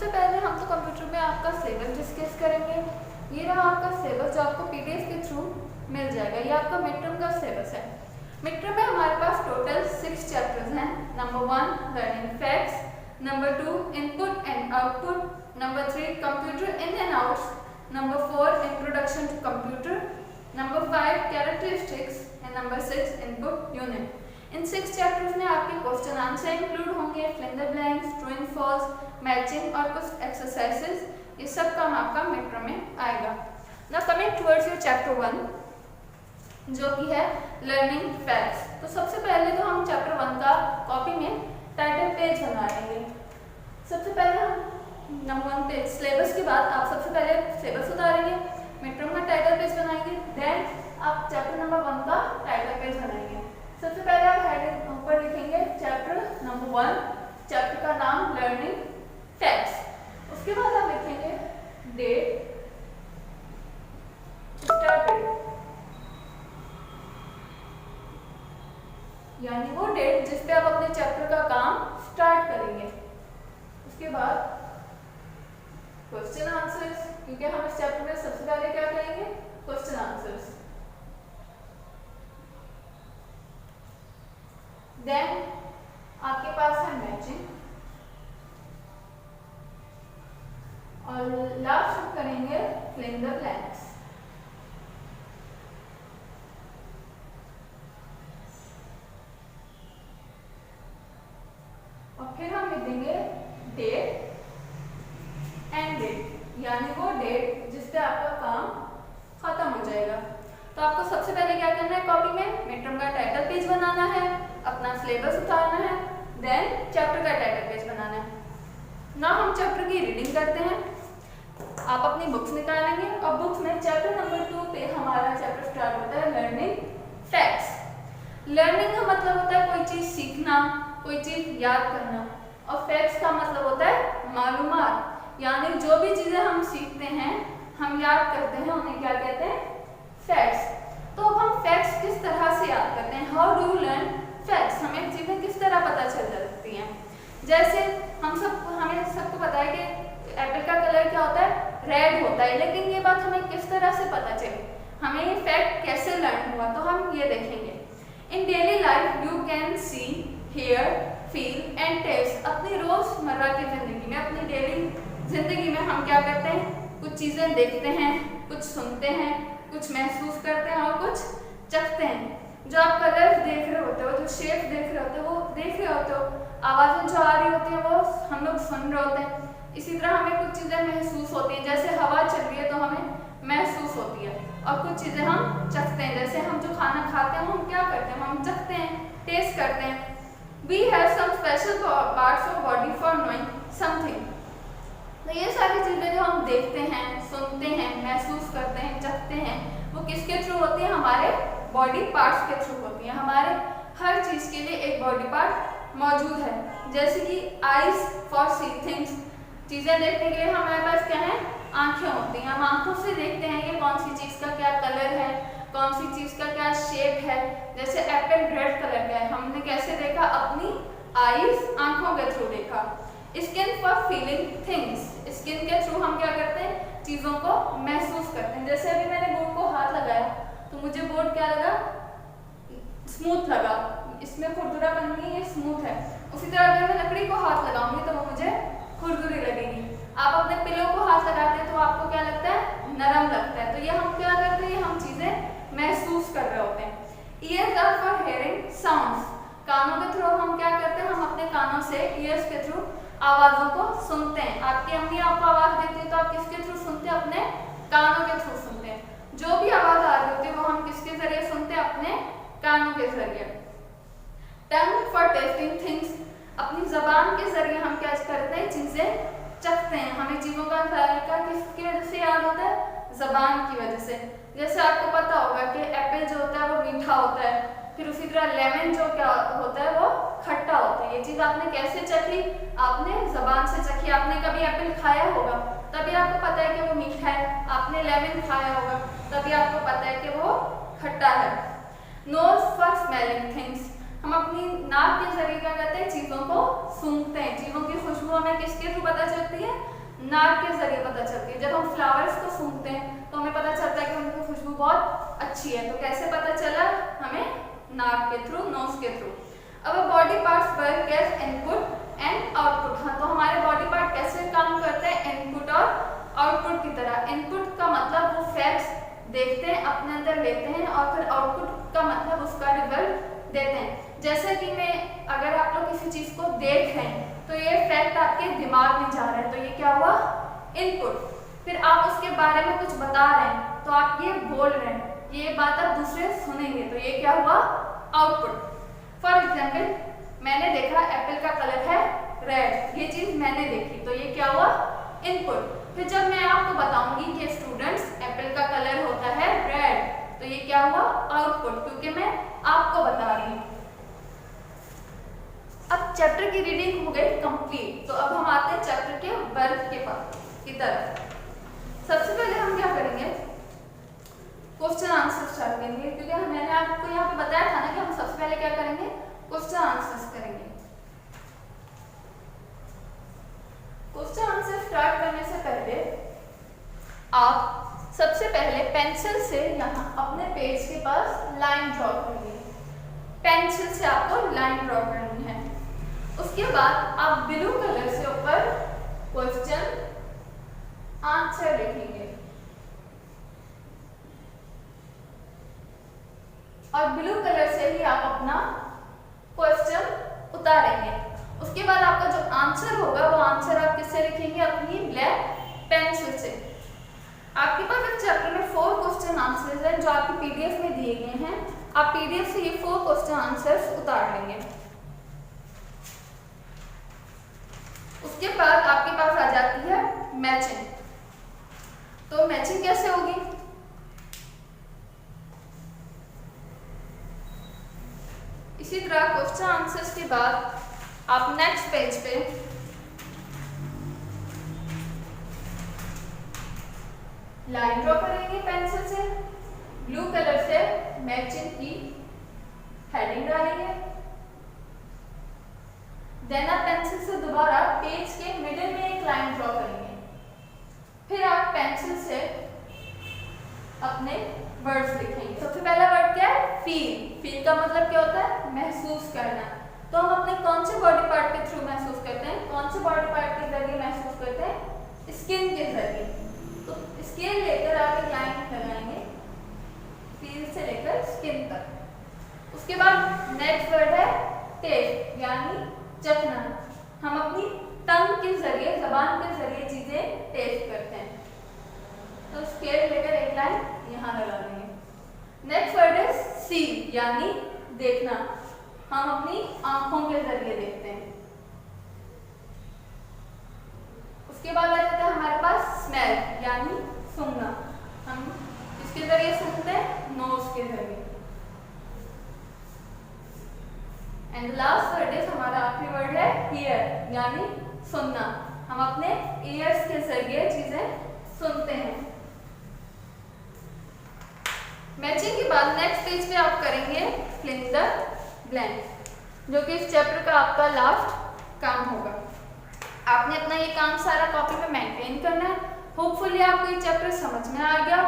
सबसे पहले हम तो कंप्यूटर में आपका सिलेबस डिस्कस करेंगे। ये रहा आपका सिलेबस जो आपको पीडीएफ के थ्रू मिल जाएगा। ये आपका मिड टर्म का सिलेबस है। मिड टर्म में हमारे पास टोटल 6 चैप्टर्स हैं। Number 1 learning facts, number 2 input and output, number 3 computer in and outs, number 4 introduction to computer, number 5 characteristics and number 6 input unit. इन 6 चैप्टर्स में आपके क्वेश्चन आंसर इंक्लूड होंगे, fill in the blanks, true and false, matching और कुछ exercises. ये सब काम आपका मिड टर्म में आएगा। Now coming towards your chapter 1 जो कि है लर्निंग फैक्ट्स। तो सबसे पहले तो हम चैप्टर 1 का कॉपी में टाइटल पेज बना लेंगे। सबसे पहले हम नंबर 1 पेज सिलेबस के बाद आप सबसे पहले सिलेबस उतारेंगे, मिड टर्म का टाइटल पेज बनाएंगे, देन आप चैप्टर नंबर 1 का टाइटल पेज बनाएंगे। सबसे पहले आप हेडिंग ऊपर लिखेंगे चैप्टर नंबर 1, चैप्टर का नाम लर्निंग फैक्ट्स। उसके बाद आप लिखेंगे डेट, स्टार्ट डेट, यानी वो डेट जिस पे आप अपने चैप्टर का काम स्टार्ट करेंगे। उसके बाद क्वेश्चन आंसर्स, क्योंकि हम इस चैप्टर में सबसे पहले क्या करेंगे, क्वेश्चन आंसर्स। देन आपके पास है मैचिंग और लास्ट करेंगे फिल इन द ब्लैंक्स। और फिर हम लिख देंगे डेट एंड डेट, यानी वो डेट जिस पे आपका काम खत्म हो जाएगा। तो आपको सबसे पहले क्या करना है, कॉपी में मिड टर्म का टाइटल पेज बनाना है, अपना सिलेबस उतारना है, देन चैप्टर का टाइटल पेज बनाना है। ना हम चैप्टर की रीडिंग करते हैं। आप अपनी बुक्स निकालेंगे और बुक्स में चैप्टर नंबर 2 पे हमारा चैप्टर स्टार्ट होता है लर्निंग फैक्ट्स। लर्निंग का मतलब होता है कोई चीज सीखना, कोई चीज याद करना, और फैक्ट्स का मतलब होता है मालूमात, यानी जो भी चीजें हम सीखते हैं, हम याद करते हैं, उन्हें क्या कहते हैं, फैक्ट्स। तो अब हम फैक्ट्स किस तरह से याद करते हैं, how do you learn facts, हमें चीजें किस तरह पता चल जाती हैं। जैसे हमें सबको पता है कि एप्पल का कलर क्या होता है, रेड होता है, लेकिन ये बात हमें किस तरह से पता चली, हमें ये फैक्ट कैसे लर्न हुआ, तो हम ये देखेंगे। In daily life you can see, here, feel and taste. अपनी रोजमर्रा की जिंदगी में, अपनी डेली जिंदगी में हम क्या करते हैं, कुछ चीजें देखते हैं, कुछ सुनते हैं, कुछ महसूस करते हैं और कुछ चखते हैं। जो आप कलर्स देख रहे होते हो, जो शेप देख रहे होते हो, वो देख रहे होते हो, आवाजें जो आ रही होती है वो हम लोग सुन रहे होते हैं। इसी तरह हमें कुछ चीजें महसूस होती हैं, जैसे हवा चल रही है तो हमें महसूस होती है, और कुछ चीजें हम चखते हैं, जैसे हम जो खाना खाते हैं हम क्या करते हैं, हम चखते हैं, टेस्ट करते हैं। We have some special parts of body for knowing something। तो ये सारी चीजें जो हम देखते हैं, सुनते हैं, महसूस करते हैं, चखते हैं, वो किसके थ्रू होती है, हमारे बॉडी पार्ट्स के थ्रू होती है। हमारे हर चीज के लिए एक बॉडी पार्ट मौजूद है, जैसे कि आईज फॉर सी थिंग्स, चीजें देखने के लिए हमारे पास क्या है, आंखें होती हैं। हम आंखों से देखते हैं कि कौन सी चीज का क्या कलर है, कौन सी चीज का क्या शेप है। जैसे एप्पल रेड कलर का है, हमने कैसे देखा, अपनी आईज, आंखों के थ्रू देखा। Skin for feeling things, skin के थ्रू हम क्या करते हैं, चीजों को महसूस करते हैं। जैसे अभी मैंने बोर्ड को हाथ लगाया तो मुझे बोर्ड क्या लगा, स्मूथ लगा, इसमें खुरदुरापन नहीं, ये स्मूथ है। उसी तरह अगर मैं लकड़ी को हाथ लगाऊंगी तो वो मुझे खुरदुरी लगेगी। आप अपने पिलो को हाथ लगाते हैं तो आपको क्या लगता है, नरम लगता है। तो ये हम क्या करते हैं, हम चीजें महसूस कर रहे होते हैं। Ears are for hearing sounds, कानों के थ्रू हम क्या करते हैं, हम अपने कानों से, ईयर्स के थ्रू आवाजों को सुनते हैं। आपकी अम्मी आपको आवाज देती है तो आप किसके थ्रू सुनते हैं, अपने कानों के थ्रू सुनते हैं। जो भी आवाज आ रही होती है वो हम किसके जरिए सुनते हैं, अपने कानों के जरिए। टंग फॉर टेस्टिंग थिंग्स, अपनी जबान के जरिए हम क्या करते हैं, चीजें चखते हैं। हमें चीजों का जायका किसकी वजह से याद होता है, जबान की वजह से। जैसे आपको पता होगा कि एप्पल जो होता है वो मीठा होता है, फिर उसी तरह लेमन जो क्या होता है वो खट्टा होता है। ये चीज आपने कैसे चखी, आपने जबान से चखी। आपने कभी एप्पल खाया होगा तभी आपको पता है कि वो मीठा है, आपने लेमन खाया होगा तभी आपको पता है कि वो खट्टा है। नोज फॉर स्मेलिंग थिंग्स, हम अपनी नाक के जरिए क्या करते हैं, चीजों को सूंघते हैं। चीजों की खुशबू हमें किसके थ्रू पता चलती है, नाक के जरिए पता चलती है। जब हम फ्लावर्स को सूंघते हैं तो हमें पता चलता है कि उनकी खुशबू बहुत अच्छी है। तो कैसे पता चला? हमें नाक के थ्रू, नोज के थ्रू। अब body parts work as input and output. हाँ, तो हमारे बॉडी पार्ट कैसे काम करते हैं? इनपुट और आउटपुट की तरह। इनपुट का मतलब वो फैक्ट्स देखते हैं, अपने अंदर लेते हैं, और फिर आउटपुट का मतलब उसका रिजल्ट देते हैं। जैसे कि मैं अगर आप लोग किसी चीज को देख रहे हैं तो ये फैक्ट आपके दिमाग में जा रहा है, तो ये क्या हुआ? इनपुट। फिर आप उसके बारे में कुछ बता रहे हैं तो आप ये बोल रहे हैं, ये बात आप दूसरे सुनेंगे, तो ये क्या हुआ? आउटपुट। फॉर एग्जाम्पल, मैंने देखा एप्पल का कलर है रेड, ये चीज मैंने देखी, तो ये क्या हुआ? इनपुट। फिर जब मैं आपको बताऊंगी कि स्टूडेंट्स एप्पल का कलर होता है रेड, तो ये क्या हुआ? आउटपुट, क्योंकि मैं आपको बता रही हूँ। अब चैप्टर की रीडिंग हो गई कंप्लीट, तो अब हम आते हैं चैप्टर के वर्क के पास की तरफ। सबसे पहले हम क्या करेंगे? क्वेश्चन आंसर स्टार्ट करेंगे, क्योंकि मैंने आपको यहाँ पे बताया था ना कि हम सबसे पहले क्या करेंगे? क्वेश्चन आंसर्स करेंगे। क्वेश्चन आंसर स्टार्ट करने से पहले आप सबसे पहले पेंसिल से यहाँ अपने पेज के पास लाइन ड्रॉ करेंगे। पेंसिल से आपको लाइन ड्रॉ करनी है। उसके बाद आप ब्लू कलर से ऊपर क्वेश्चन आंसर लिखेंगे और ब्लू कलर से ही आप अपना क्वेश्चन उतारेंगे। उसके बाद आपका जो आंसर होगा वो आंसर आप किससे लिखेंगे? अपनी ब्लैक पेंसिल से। आपके पास इस चैप्टर में 4 क्वेश्चन आंसर्स हैं जो आपकी पीडीएफ में दिए गए हैं। आप पीडीएफ से ये 4 क्वेश्चन आंसर्स उतार लेंगे। उसके बाद आपके पास आ जाती है मैचिंग। तो मैचिंग कैसे होगी? इसी तरह क्वेश्चन आंसर्स के बाद आप नेक्स्ट पेज पे लाइन ड्रॉ करेंगे पेंसिल से, ब्लू कलर से मैचिंग की हेडिंग डालेंगे। देन आप पेंसिल से दोबारा पेज के मिडिल में एक लाइन ड्रॉ करेंगे। फिर आप पेंसिल से अपने वर्ड्स लिखेंगे। सबसे पहला वर्ड क्या है? फील। फील का मतलब क्या होता है? महसूस करना। तो हम अपने कौन से बॉडी पार्ट के थ्रू महसूस करते हैं? कौन से बॉडी पार्ट के जरिए महसूस करते हैं? स्किन के जरिए। तो स्किन लेकर आप एक लाइन लगाएंगे फील से लेकर स्किन तक। उसके बाद नेक्स्ट वर्ड है टेस्ट, यानी चखना। हम अपनी टंग के जरिए, जबान के जरिए चीजें टेस्ट करते हैं। तो स्केल लेकर एक लाइन यहाँ लगा देंगे। नेक्स्ट वर्ड है सी, यानी देखना। हम अपनी आंखों के जरिए देखते हैं। उसके बाद आ जाता है हमारे पास स्मेल, यानी सूंघना। हम किसके जरिए सूंघते हैं? नोज के जरिए। एंड लास्ट वर्ड इज हमारा आखिरी वर्ड है हियर, यानी सुनना। हम अपने ईयर्स के जरिए चीजें सुनते हैं। मैचिंग के बाद नेक्स्ट पेज पे आप करेंगे फिल इन द ब्लैंक, जो कि इस चैप्टर का आपका लास्ट काम होगा। आपने अपना ये काम सारा कॉपी पे मेंटेन करना है। होपफुली आपको ये चैप्टर समझ में आ गया।